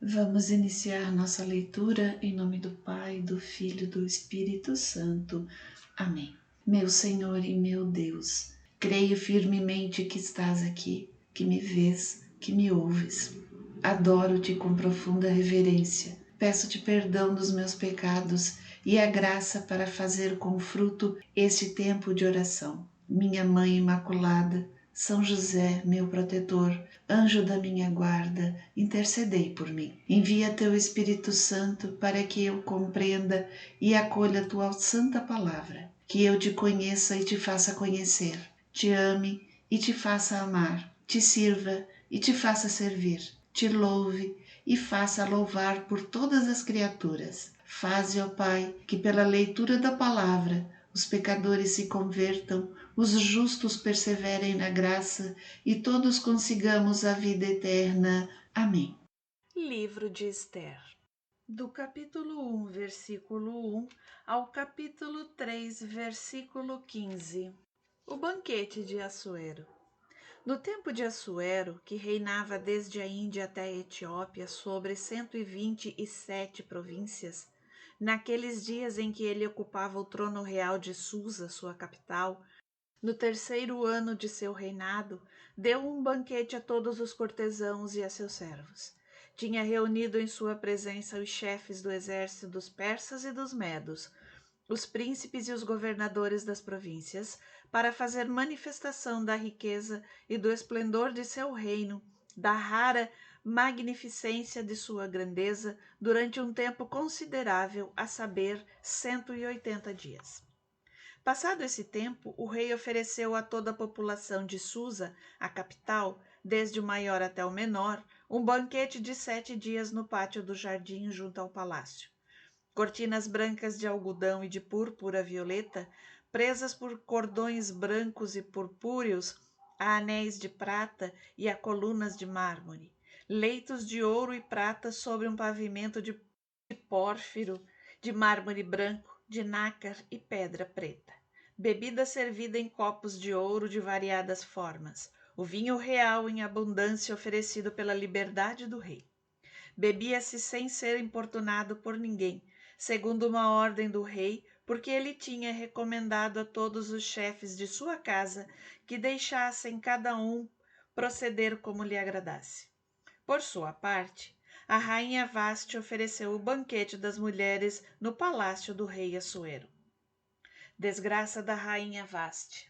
Vamos iniciar nossa leitura em nome do Pai, do Filho e do Espírito Santo. Amém. Meu Senhor e meu Deus, creio firmemente que estás aqui, que me vês, que me ouves. Adoro-te com profunda reverência. Peço-te perdão dos meus pecados e a graça para fazer com fruto este tempo de oração. Minha Mãe Imaculada, São José, meu protetor, anjo da minha guarda, intercedei por mim. Envia teu Espírito Santo para que eu compreenda e acolha tua santa palavra, que eu te conheça e te faça conhecer, te ame e te faça amar, te sirva e te faça servir, te louve e faça louvar por todas as criaturas. Faze, ó Pai, que pela leitura da palavra os pecadores se convertam, os justos perseverem na graça e todos consigamos a vida eterna. Amém. Livro de Esther. Do capítulo 1, versículo 1 ao capítulo 3, versículo 15. O banquete de Assuero. No tempo de Assuero, que reinava desde a Índia até a Etiópia sobre 127 províncias, naqueles dias em que ele ocupava o trono real de Susa, sua capital, no terceiro ano de seu reinado, deu um banquete a todos os cortesãos e a seus servos. Tinha reunido em sua presença os chefes do exército dos persas e dos medos, os príncipes e os governadores das províncias, para fazer manifestação da riqueza e do esplendor de seu reino, da rara magnificência de sua grandeza durante um tempo considerável, a saber, 180 dias. Passado esse tempo, o rei ofereceu a toda a população de Susa, a capital, desde o maior até o menor, um banquete de 7 dias no pátio do jardim junto ao palácio. Cortinas brancas de algodão e de púrpura violeta, presas por cordões brancos e purpúreos, a anéis de prata e a colunas de mármore. Leitos de ouro e prata sobre um pavimento de pórfiro, de mármore branco, de nácar e pedra preta. Bebida servida em copos de ouro de variadas formas. O vinho real em abundância oferecido pela liberdade do rei. Bebia-se sem ser importunado por ninguém, segundo uma ordem do rei, porque ele tinha recomendado a todos os chefes de sua casa que deixassem cada um proceder como lhe agradasse. Por sua parte, a rainha Vaste ofereceu o banquete das mulheres no palácio do rei Assuero. Desgraça da rainha Vaste.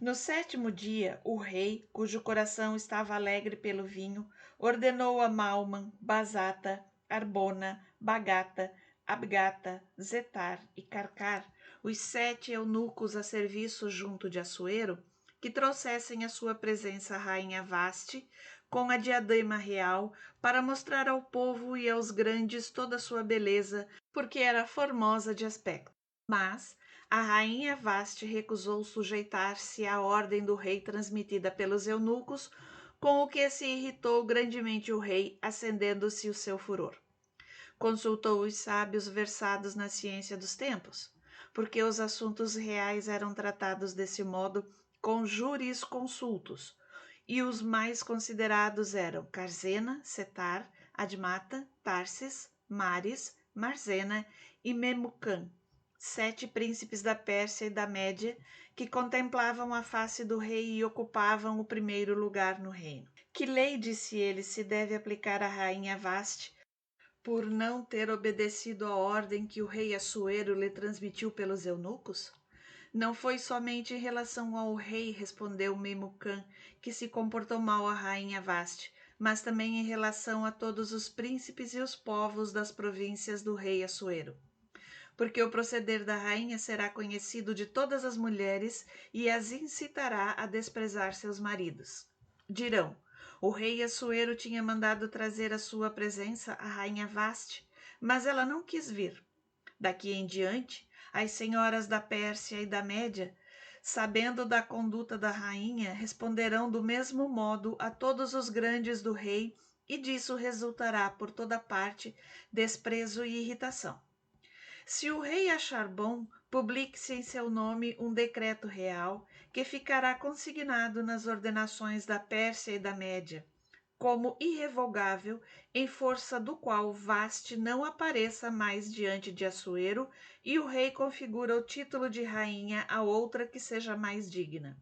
No 7º dia, o rei, cujo coração estava alegre pelo vinho, ordenou a Malman, Bazata, Arbona, Bagata, Abgata, Zetar e Carcar, os 7 eunucos a serviço junto de Assuero, que trouxessem à sua presença a rainha Vaste, com a diadema real, para mostrar ao povo e aos grandes toda a sua beleza, porque era formosa de aspecto. Mas a rainha Vaste recusou sujeitar-se à ordem do rei transmitida pelos eunucos, com o que se irritou grandemente o rei, acendendo-se o seu furor. Consultou os sábios versados na ciência dos tempos, porque os assuntos reais eram tratados desse modo com júris consultos, e os mais considerados eram Carzena, Setar, Admata, Tarsis, Maris, Marzena e Memucan, 7 príncipes da Pérsia e da Média, que contemplavam a face do rei e ocupavam o primeiro lugar no reino. Que lei, disse ele, se deve aplicar à rainha Vaste, por não ter obedecido à ordem que o rei Assuero lhe transmitiu pelos eunucos? Não foi somente em relação ao rei, respondeu Memucan, que se comportou mal a rainha Vaste, mas também em relação a todos os príncipes e os povos das províncias do rei Assuero. Porque o proceder da rainha será conhecido de todas as mulheres e as incitará a desprezar seus maridos. Dirão: o rei Assuero tinha mandado trazer à sua presença a rainha Vaste, mas ela não quis vir. Daqui em diante, as senhoras da Pérsia e da Média, sabendo da conduta da rainha, responderão do mesmo modo a todos os grandes do rei, e disso resultará por toda parte desprezo e irritação. Se o rei achar bom, publique-se em seu nome um decreto real, que ficará consignado nas ordenações da Pérsia e da Média, como irrevogável, em força do qual Vasti não apareça mais diante de Assuero, e o rei configura o título de rainha a outra que seja mais digna.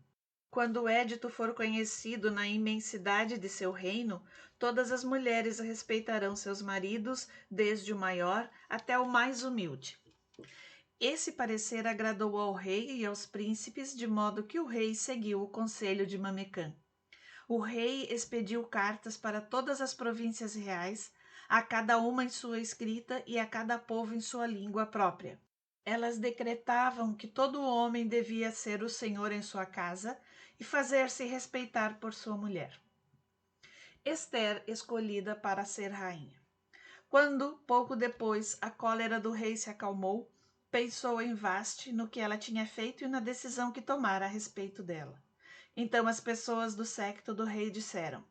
Quando o édito for conhecido na imensidade de seu reino, todas as mulheres respeitarão seus maridos, desde o maior até o mais humilde. Esse parecer agradou ao rei e aos príncipes, de modo que o rei seguiu o conselho de Mamecã. O rei expediu cartas para todas as províncias reais, a cada uma em sua escrita e a cada povo em sua língua própria. Elas decretavam que todo homem devia ser o senhor em sua casa e fazer-se respeitar por sua mulher. Ester escolhida para ser rainha. Quando, pouco depois, a cólera do rei se acalmou, pensou em Vasti, no que ela tinha feito e na decisão que tomara a respeito dela. Então as pessoas do séquito do rei disseram: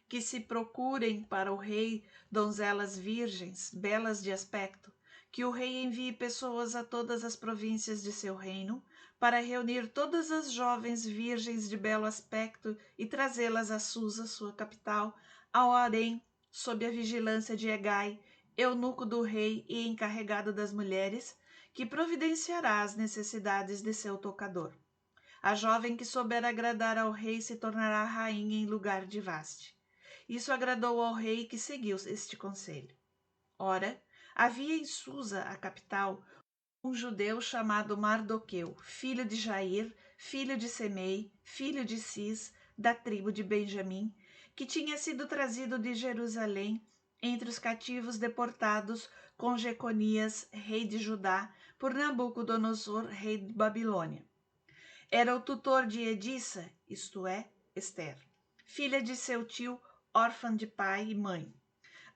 que se procurem para o rei donzelas virgens, belas de aspecto, que o rei envie pessoas a todas as províncias de seu reino, para reunir todas as jovens virgens de belo aspecto e trazê-las a Susa, sua capital, ao harém, sob a vigilância de Hegai, eunuco do rei e encarregado das mulheres, que providenciará as necessidades de seu tocador. A jovem que souber agradar ao rei se tornará rainha em lugar de Vasti. Isso agradou ao rei, que seguiu este conselho. Ora, havia em Susa, a capital, um judeu chamado Mardoqueu, filho de Jair, filho de Semei, filho de Cis, da tribo de Benjamim, que tinha sido trazido de Jerusalém entre os cativos deportados com Jeconias, rei de Judá, por Nabucodonosor, rei de Babilônia. Era o tutor de Edissa, isto é, Ester, filha de seu tio, órfã de pai e mãe.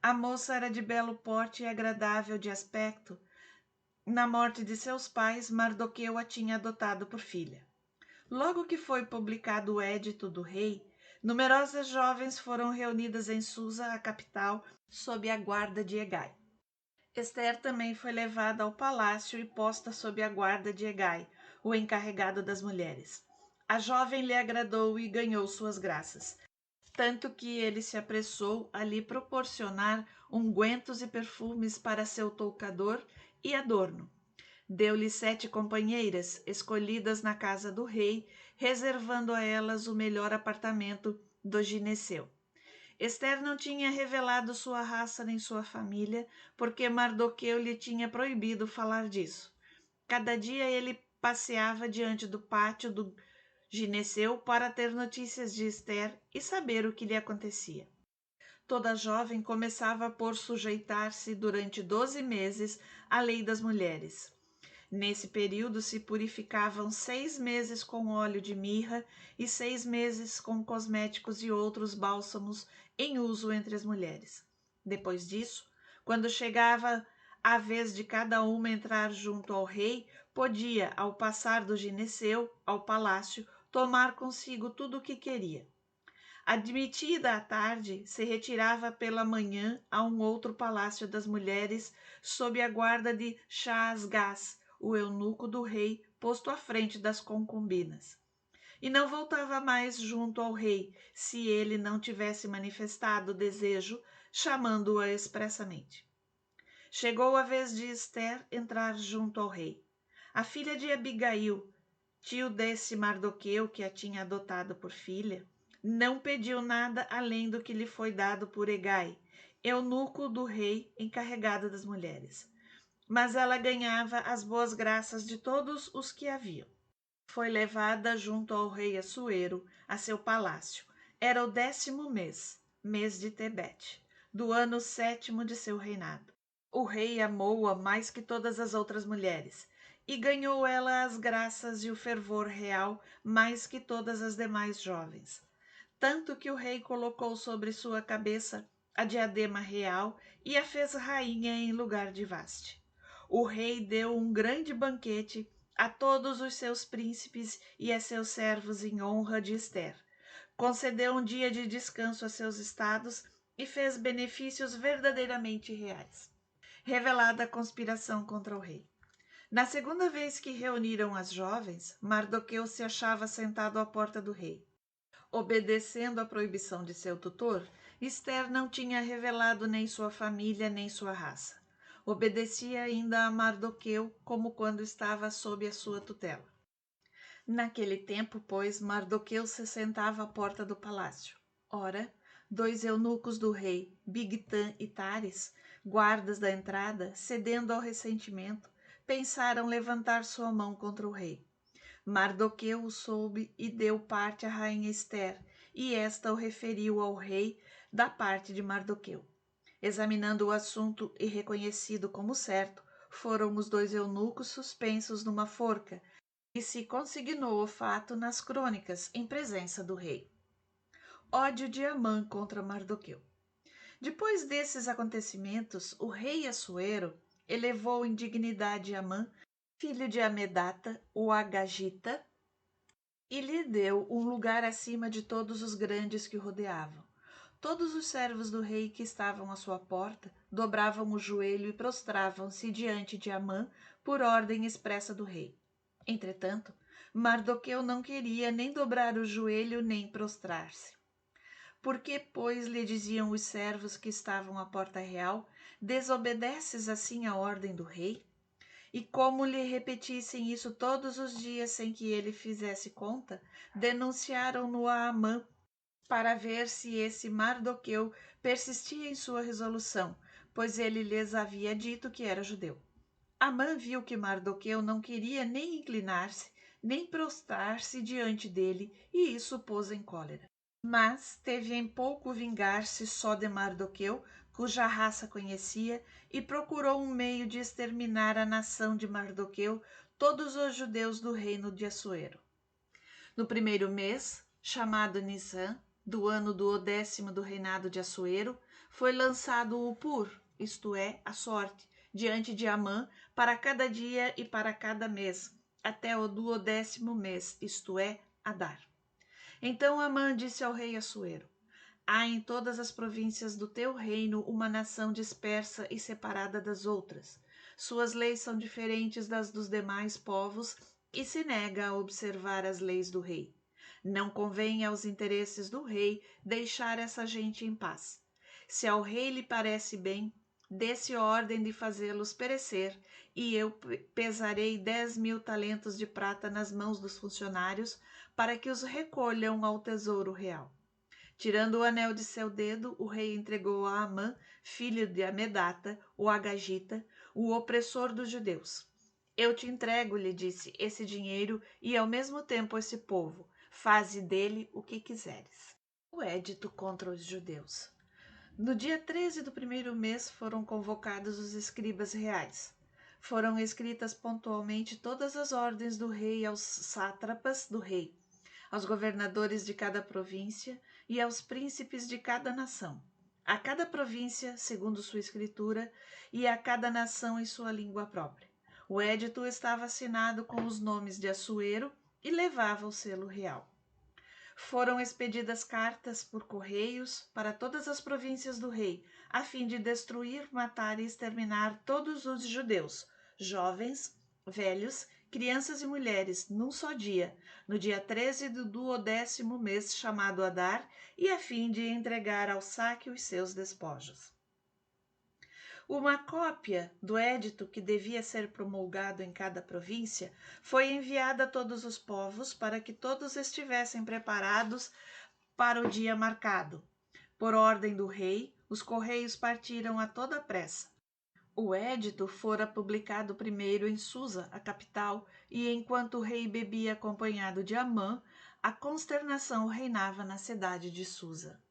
A moça era de belo porte e agradável de aspecto. Na morte de seus pais, Mardoqueu a tinha adotado por filha. Logo que foi publicado o édito do rei, numerosas jovens foram reunidas em Susa, a capital, sob a guarda de Hegai. Ester também foi levada ao palácio e posta sob a guarda de Hegai, o encarregado das mulheres. A jovem lhe agradou e ganhou suas graças, tanto que ele se apressou a lhe proporcionar ungüentos e perfumes para seu toucador e adorno. Deu-lhe 7 companheiras, escolhidas na casa do rei, reservando a elas o melhor apartamento do gineceu. Ester não tinha revelado sua raça nem sua família, porque Mardoqueu lhe tinha proibido falar disso. Cada dia ele passeava diante do pátio do gineceu para ter notícias de Ester e saber o que lhe acontecia. Toda jovem começava por sujeitar-se durante 12 meses à lei das mulheres. Nesse período se purificavam 6 meses com óleo de mirra e 6 meses com cosméticos e outros bálsamos em uso entre as mulheres. Depois disso, quando chegava a vez de cada uma entrar junto ao rei, podia, ao passar do gineceu ao palácio, tomar consigo tudo o que queria. Admitida à tarde, se retirava pela manhã a um outro palácio das mulheres, sob a guarda de Shaasgás, o eunuco do rei, posto à frente das concubinas. E não voltava mais junto ao rei, se ele não tivesse manifestado desejo, chamando-a expressamente. Chegou a vez de Ester entrar junto ao rei. A filha de Abigail, tio desse Mardoqueu que a tinha adotado por filha, não pediu nada além do que lhe foi dado por Hegai, eunuco do rei encarregado das mulheres. Mas ela ganhava as boas graças de todos os que a viam. Foi levada junto ao rei Assuero a seu palácio. Era o 10º mês, mês de Tebete, do ano 7º de seu reinado. O rei amou-a mais que todas as outras mulheres, e ganhou ela as graças e o fervor real mais que todas as demais jovens. Tanto que o rei colocou sobre sua cabeça a diadema real e a fez rainha em lugar de Vasti. O rei deu um grande banquete a todos os seus príncipes e a seus servos em honra de Ester. Concedeu um dia de descanso a seus estados e fez benefícios verdadeiramente reais. Revelada a conspiração contra o rei. Na segunda vez que reuniram as jovens, Mardoqueu se achava sentado à porta do rei. Obedecendo à proibição de seu tutor, Esther não tinha revelado nem sua família, nem sua raça. Obedecia ainda a Mardoqueu, como quando estava sob a sua tutela. Naquele tempo, pois, Mardoqueu se sentava à porta do palácio. Ora, 2 eunucos do rei, Bigtã e Tares, guardas da entrada, cedendo ao ressentimento, pensaram levantar sua mão contra o rei. Mardoqueu o soube e deu parte à rainha Esther, e esta o referiu ao rei da parte de Mardoqueu. Examinando o assunto e reconhecido como certo, foram os 2 eunucos suspensos numa forca, e se consignou o fato nas crônicas em presença do rei. Ódio de Amã contra Mardoqueu. Depois desses acontecimentos, o rei Assuero elevou em dignidade Amã, filho de Amedata, o Agagita, e lhe deu um lugar acima de todos os grandes que o rodeavam. Todos os servos do rei que estavam à sua porta dobravam o joelho e prostravam-se diante de Amã por ordem expressa do rei. Entretanto, Mardoqueu não queria nem dobrar o joelho nem prostrar-se. Porque, pois, lhe diziam os servos que estavam à porta real, desobedeces assim a ordem do rei? E como lhe repetissem isso todos os dias sem que ele fizesse conta, denunciaram-no a Amã para ver se esse Mardoqueu persistia em sua resolução, pois ele lhes havia dito que era judeu. Amã viu que Mardoqueu não queria nem inclinar-se, nem prostrar-se diante dele, e isso o pôs em cólera. Mas teve em pouco vingar-se só de Mardoqueu, cuja raça conhecia, e procurou um meio de exterminar a nação de Mardoqueu, todos os judeus do reino de Assuero. No primeiro mês, chamado Nisã, do ano do 10º do reinado de Assuero, foi lançado o Pur, isto é, a sorte, diante de Amã, para cada dia e para cada mês, até o 12º mês, isto é, Adar. Então Amã disse ao rei Assuero: há em todas as províncias do teu reino uma nação dispersa e separada das outras. Suas leis são diferentes das dos demais povos e se nega a observar as leis do rei. Não convém aos interesses do rei deixar essa gente em paz. Se ao rei lhe parece bem, dê-se ordem de fazê-los perecer, e eu pesarei 10.000 talentos de prata nas mãos dos funcionários, para que os recolham ao tesouro real. Tirando o anel de seu dedo, o rei entregou a Amã, filho de Amedata, o Agagita, o opressor dos judeus. Eu te entrego, lhe disse, esse dinheiro e ao mesmo tempo esse povo. Faze dele o que quiseres. O édito contra os judeus. No dia 13 do primeiro mês foram convocados os escribas reais. Foram escritas pontualmente todas as ordens do rei aos sátrapas do rei, aos governadores de cada província e aos príncipes de cada nação, a cada província segundo sua escritura e a cada nação em sua língua própria. O édito estava assinado com os nomes de Assuero e levava o selo real. Foram expedidas cartas por correios para todas as províncias do rei, a fim de destruir, matar e exterminar todos os judeus, jovens, velhos, crianças e mulheres, num só dia, no dia 13 do 12º mês, chamado Adar, e a fim de entregar ao saque os seus despojos. Uma cópia do édito que devia ser promulgado em cada província foi enviada a todos os povos para que todos estivessem preparados para o dia marcado. Por ordem do rei, os correios partiram a toda pressa. O édito fora publicado primeiro em Susa, a capital, e enquanto o rei bebia acompanhado de Amã, a consternação reinava na cidade de Susa.